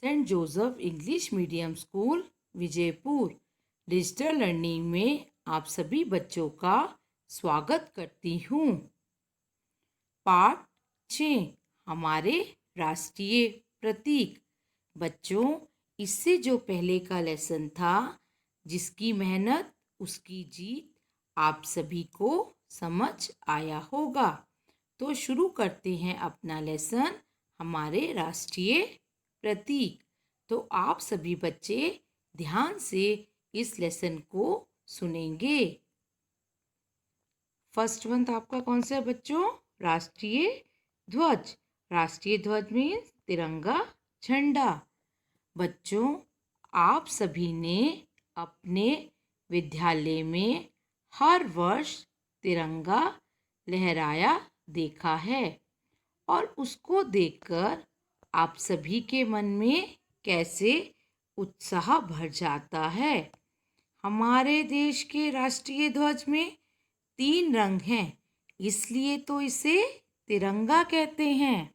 Saint Joseph English medium school Vijaypur digital learning में आप सभी बच्चों का स्वागत करती हूँ। पाठ 6 हमारे राष्ट्रीय प्रतीक। बच्चों, इससे जो पहले का लेसन था, जिसकी मेहनत उसकी जीत, आप सभी को समझ आया होगा। तो शुरू करते हैं अपना लेसन, हमारे राष्ट्रीय प्रतीक। तो आप सभी बच्चे ध्यान से इस लेसन को सुनेंगे। फर्स्ट वन तो आपका कौन सा है बच्चों? राष्ट्रीय ध्वज। राष्ट्रीय ध्वज मीन्स तिरंगा झंडा। बच्चों, आप सभी ने अपने विद्यालय में हर वर्ष तिरंगा लहराया देखा है और उसको देखकर आप सभी के मन में कैसे उत्साह भर जाता है। हमारे देश के राष्ट्रीय ध्वज में 3 रंग हैं, इसलिए तो इसे तिरंगा कहते हैं।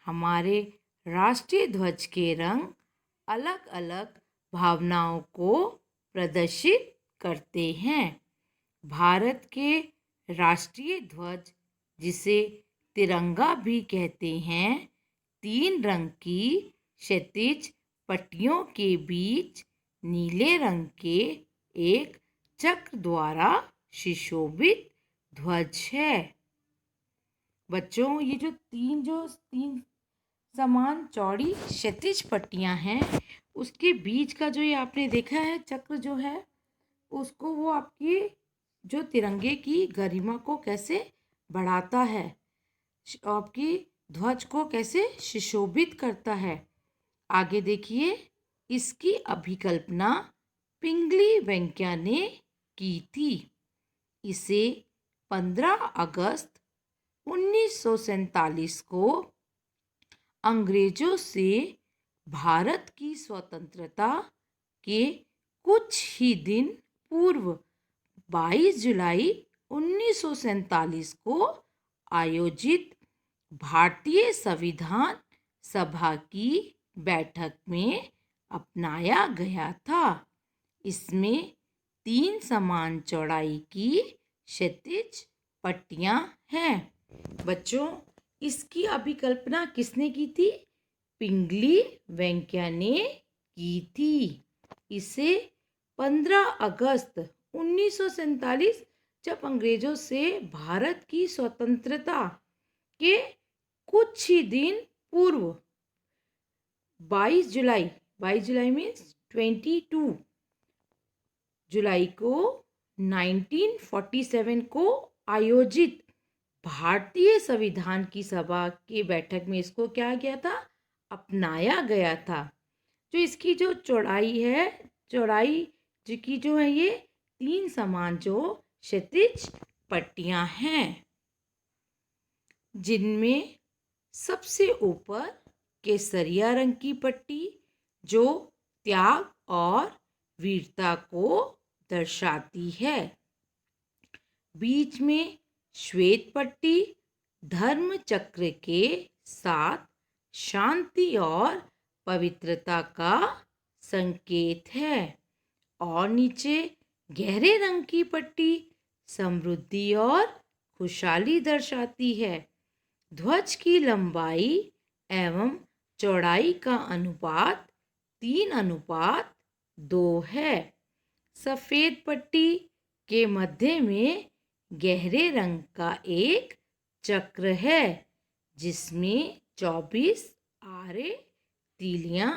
हमारे राष्ट्रीय ध्वज के रंग अलग अलग भावनाओं को प्रदर्शित करते हैं। भारत के राष्ट्रीय ध्वज, जिसे तिरंगा भी कहते हैं, 3 रंग की क्षैतिज पट्टियों के बीच नीले रंग के एक चक्र द्वारा सुशोभित ध्वज है। बच्चों, ये जो तीन समान चौड़ी क्षैतिज पट्टियां हैं, उसके बीच का जो ये आपने देखा है चक्र जो है, उसको वो आपकी जो तिरंगे की गरिमा को कैसे बढ़ाता है, आपकी ध्वज को कैसे सुशोभित करता है। आगे देखिए, इसकी अभिकल्पना पिंगली वेंकैया ने की थी। इसे 15 अगस्त 1947 को अंग्रेजों से भारत की स्वतंत्रता के कुछ ही दिन पूर्व 22 जुलाई 1947 को आयोजित भारतीय संविधान सभा की बैठक में अपनाया गया था। इसमें 3 समान चौड़ाई की क्षैतिज पट्टियां हैं। बच्चों, इसकी अभिकल्पना किसने की थी? पिंगली वेंकैया ने की थी। इसे 15 अगस्त 1947, जब अंग्रेजों से भारत की स्वतंत्रता के कुछ ही दिन पूर्व 22 जुलाई मीन्स 22 जुलाई को 1947 को आयोजित भारतीय संविधान की सभा की बैठक में इसको क्या गया था? अपनाया गया था। जो इसकी जो चौड़ाई है, चौड़ाई की जो है, ये 3 समान जो क्षैतिज पट्टियां हैं, जिनमें सबसे ऊपर केसरिया रंग की पट्टी जो त्याग और वीरता को दर्शाती है। बीच में श्वेत पट्टी धर्म चक्र के साथ शांति और पवित्रता का संकेत है और नीचे गहरे रंग की पट्टी समृद्धि और खुशहाली दर्शाती है। ध्वज की लंबाई एवं चौड़ाई का अनुपात 3:2 है। सफ़ेद पट्टी के मध्य में गहरे रंग का एक चक्र है, जिसमें 24 आरे तीलियां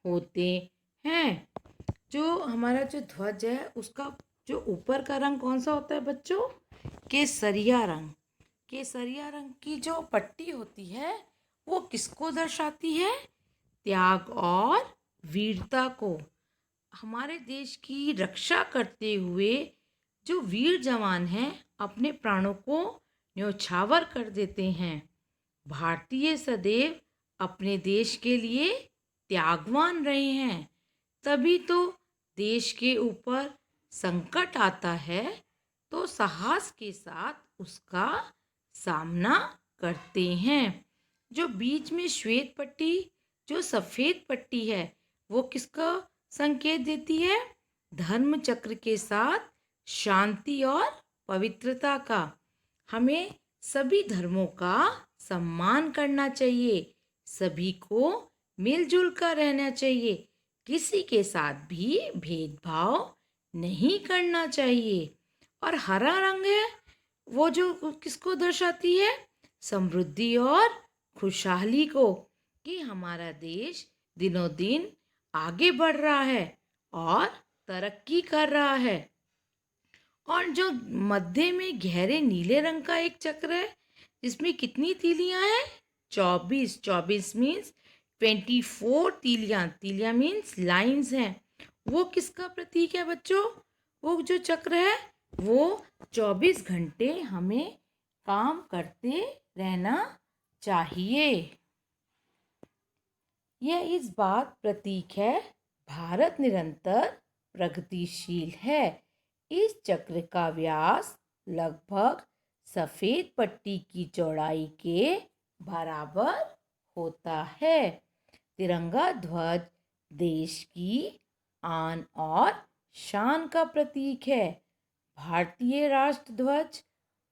होते हैं। जो हमारा जो ध्वज है, उसका जो ऊपर का रंग कौन सा होता है बच्चों? केसरिया रंग। केसरिया रंग की जो पट्टी होती है, वो किसको दर्शाती है? त्याग और वीरता को। हमारे देश की रक्षा करते हुए जो वीर जवान हैं, अपने प्राणों को न्यौछावर कर देते हैं। भारतीय सदैव अपने देश के लिए त्यागवान रहे हैं, तभी तो देश के ऊपर संकट आता है तो साहस के साथ उसका सामना करते हैं। जो बीच में श्वेत पट्टी जो सफ़ेद पट्टी है वो किसका संकेत देती है? धर्म चक्र के साथ शांति और पवित्रता का। हमें सभी धर्मों का सम्मान करना चाहिए, सभी को मिलजुल कर रहना चाहिए, किसी के साथ भी भेदभाव नहीं करना चाहिए। और हरा रंग है वो जो किसको दर्शाती है? समृद्धि और खुशहाली को, कि हमारा देश दिनों दिन आगे बढ़ रहा है और तरक्की कर रहा है। और जो मध्य में गहरे नीले रंग का एक चक्र है जिसमें कितनी तीलियां हैं? 24। 24 मीन्स 24 तीलियां। तीलियां मीन्स लाइंस हैं। वो किसका प्रतीक है बच्चों? वो जो चक्र है वो 24 घंटे हमें काम करते रहना चाहिए। यह इस बात प्रतीक है भारत निरंतर प्रगतिशील है। इस चक्र का व्यास लगभग सफ़ेद पट्टी की चौड़ाई के बराबर होता है। तिरंगा ध्वज देश की आन और शान का प्रतीक है। भारतीय राष्ट्र ध्वज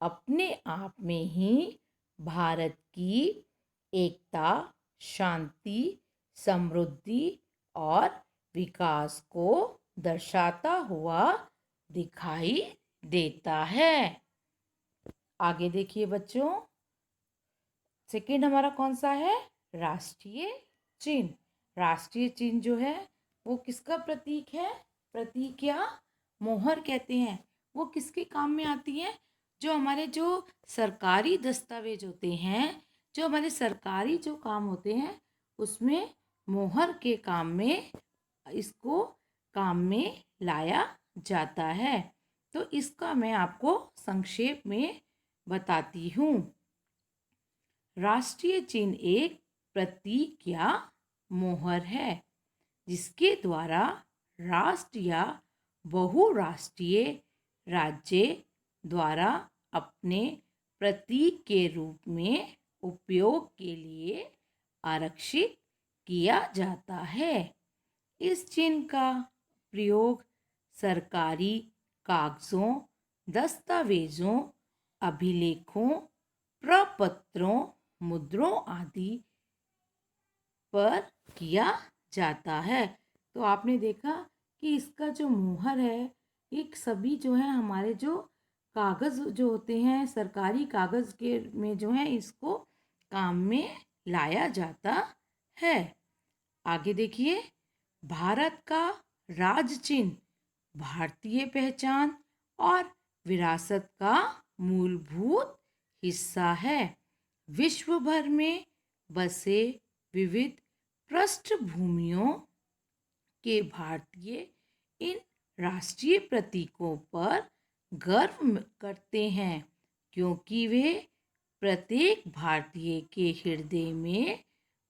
अपने आप में ही भारत की एकता, शांति, समृद्धि और विकास को दर्शाता हुआ दिखाई देता है। आगे देखिए बच्चों, सेकंड हमारा कौन सा है? राष्ट्रीय चिन्ह। राष्ट्रीय चिन्ह जो है वो किसका प्रतीक है? प्रतीक या मोहर कहते हैं। वो किसके काम में आती है? जो हमारे जो सरकारी दस्तावेज होते हैं, जो हमारे सरकारी जो काम होते हैं उसमें मोहर के काम में इसको काम में लाया जाता है। तो इसका मैं आपको संक्षेप में बताती हूँ। राष्ट्रीय चिन्ह एक प्रतीक या मोहर है जिसके द्वारा राष्ट्र या बहुराष्ट्रीय राज्य द्वारा अपने प्रतीक के रूप में उपयोग के लिए आरक्षित किया जाता है। इस चिन्ह का प्रयोग सरकारी कागजों, दस्तावेजों, अभिलेखों, प्रपत्रों, मुद्रों आदि पर किया जाता है। तो आपने देखा कि इसका जो मुहर है, एक सभी जो है हमारे जो कागज़ जो होते हैं सरकारी कागज़ के में जो है इसको काम में लाया जाता है। आगे देखिए, भारत का राज चिन्ह भारतीय पहचान और विरासत का मूलभूत हिस्सा है। विश्व भर में बसे विविध पृष्ठभूमियों के भारतीय इन राष्ट्रीय प्रतीकों पर गर्व करते हैं क्योंकि वे प्रत्येक भारतीय के हृदय में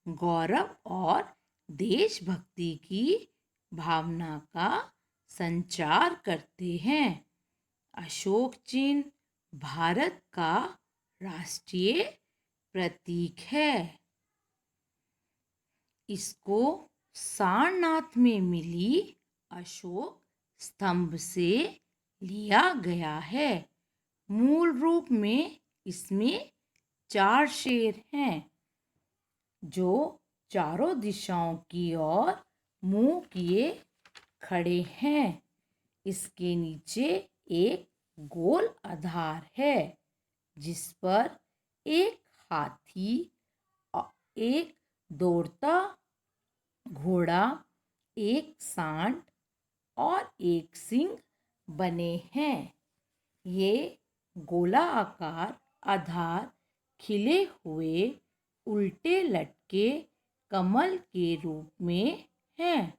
गौरव और देशभक्ति की भावना का संचार करते हैं। अशोक चिन्ह भारत का राष्ट्रीय प्रतीक है। इसको सारनाथ में मिली अशोक स्तंभ से लिया गया है। मूल रूप में इसमें 4 शेर हैं जो चारों दिशाओं की ओर मुंह किए खड़े हैं। इसके नीचे एक गोल आधार है जिस पर एक हाथी, एक दौड़ता घोड़ा, एक सांड और एक सिंह बने हैं। ये गोला आकार आधार खिले हुए उल्टे लटके कमल के रूप में हैं।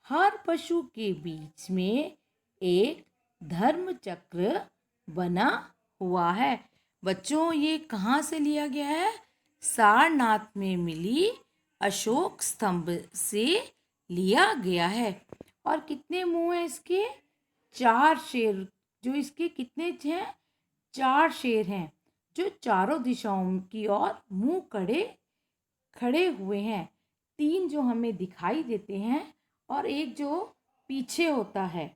हर पशु के बीच में एक धर्म चक्र बना हुआ है। बच्चों, ये कहाँ से लिया गया है? सारनाथ में मिली अशोक स्तंभ से लिया गया है। और कितने मुंह हैं इसके? 4 शेर। जो इसके कितने हैं? 4 शेर हैं जो चारों दिशाओं की ओर मुंह खड़े हुए हैं। तीन जो हमें दिखाई देते हैं और एक जो पीछे होता है।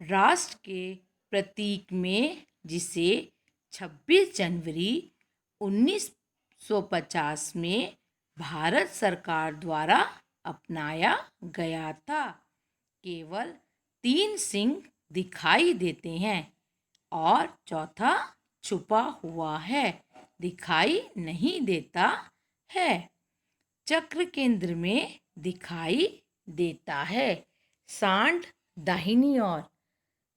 राष्ट्र के प्रतीक में जिसे 26 जनवरी 1950 में भारत सरकार द्वारा अपनाया गया था, केवल 3 सिंह दिखाई देते हैं और चौथा छुपा हुआ है, दिखाई नहीं देता है। चक्र केंद्र में दिखाई देता है। सांड दाहिनी ओर,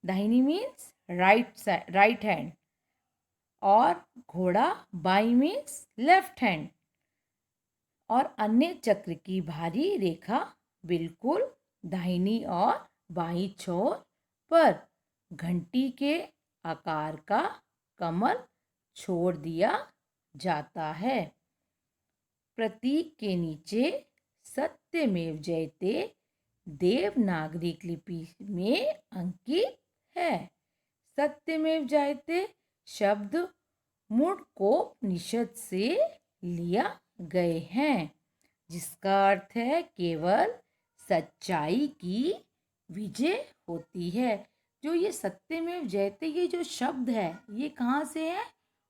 दाहिनी मीन्स राइट हैंड, और घोड़ा बाई मीन्स लेफ्ट हैंड, और अन्य चक्र की भारी रेखा बिल्कुल दाहिनी और बाईं छोर पर घंटी के आकार का कमल छोड़ दिया जाता है। प्रतीक के नीचे सत्यमेव जयते देवनागरी लिपि में अंकित है। सत्यमेव जयते शब्द मुंडकोपनिषद से लिया गए हैं, जिसका अर्थ है केवल सच्चाई की विजय होती है। जो ये सत्यमेव जयते ये जो शब्द है ये कहाँ से है?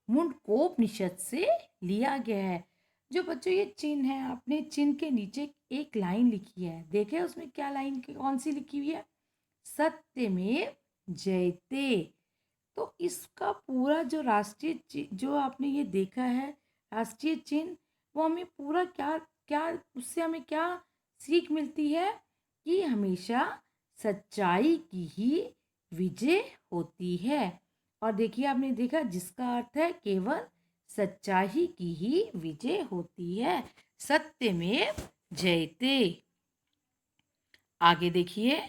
मुंडकोपनिषद से लिया गया है। जो बच्चों ये चिन्ह है, आपने चिन्ह के नीचे एक लाइन लिखी है, देखे उसमें क्या लाइन कौन सी लिखी हुई है? सत्यमेव जयते। तो इसका पूरा जो राष्ट्रीय जो आपने ये देखा है राष्ट्रीय चिन्ह, वो हमें पूरा क्या क्या उससे हमें क्या सीख मिलती है कि हमेशा सच्चाई की ही विजय होती है। और देखिए आपने देखा जिसका अर्थ है केवल सच्चाई की ही विजय होती है। सत्यमेव जयते। आगे देखिए,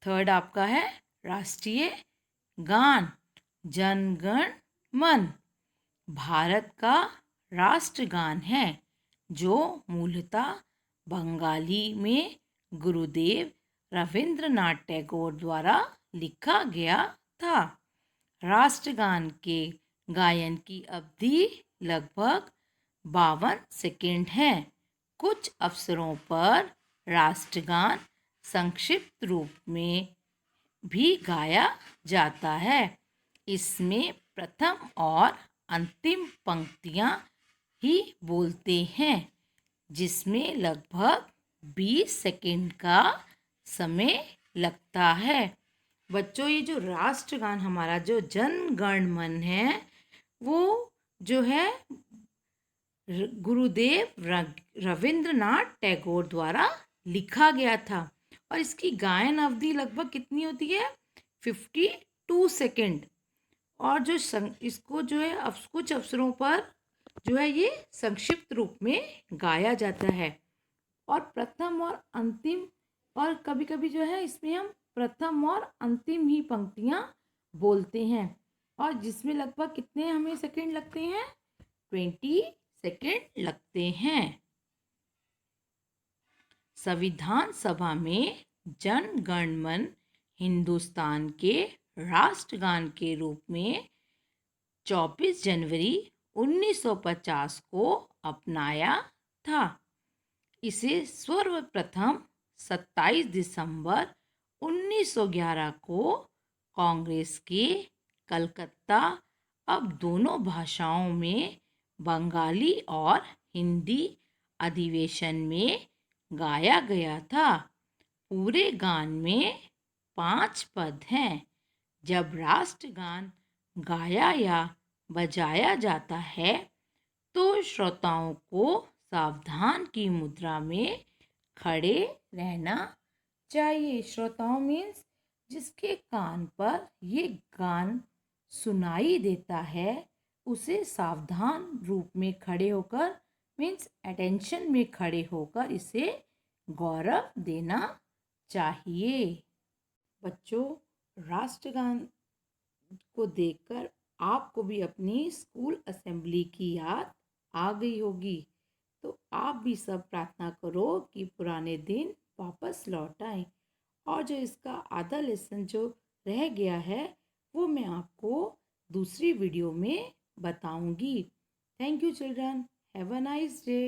थर्ड आपका है राष्ट्रीय गान जन गण मन। भारत का राष्ट्रगान है जो मूलतः बंगाली में गुरुदेव रविंद्रनाथ टैगोर द्वारा लिखा गया था। राष्ट्रगान के गायन की अवधि लगभग 52 सेकंड है। कुछ अवसरों पर राष्ट्रगान संक्षिप्त रूप में भी गाया जाता है। इसमें प्रथम और अंतिम पंक्तियां ही बोलते हैं, जिसमें लगभग 20 सेकंड का समय लगता है। बच्चों ये जो राष्ट्रगान हमारा जो जन गण मन है वो जो है गुरुदेव रविंद्रनाथ टैगोर द्वारा लिखा गया था और इसकी गायन अवधि लगभग कितनी होती है? 52 सेकंड। और जो इसको जो है कुछ अवसरों पर जो है ये संक्षिप्त रूप में गाया जाता है। और प्रथम और अंतिम, और कभी कभी जो है इसमें हम प्रथम और अंतिम ही पंक्तियां बोलते हैं और जिसमें लगभग कितने हमें सेकंड लगते हैं? 20 सेकंड लगते हैं। संविधान सभा में जन गण मन हिंदुस्तान के राष्ट्रगान के रूप में 24 जनवरी 1950 को अपनाया था। इसे सर्वप्रथम 27 दिसंबर 1911 को कांग्रेस के कलकत्ता, अब दोनों भाषाओं में बंगाली और हिंदी अधिवेशन में गाया गया था। पूरे गान में 5 पद हैं। जब राष्ट्रगान गाया या बजाया जाता है तो श्रोताओं को सावधान की मुद्रा में खड़े रहना चाहिए। श्रोताओं मीन्स जिसके कान पर ये गान सुनाई देता है उसे सावधान रूप में खड़े होकर मीन्स अटेंशन में खड़े होकर इसे गौरव देना चाहिए। बच्चों राष्ट्रगान को देखकर आपको भी अपनी स्कूल असेंबली की याद आ गई होगी, तो आप भी सब प्रार्थना करो कि पुराने दिन वापस लौट आए। और जो इसका आधा लेसन जो रह गया है वो मैं आपको दूसरी वीडियो में बताऊंगी। Thank you children. Have a nice day.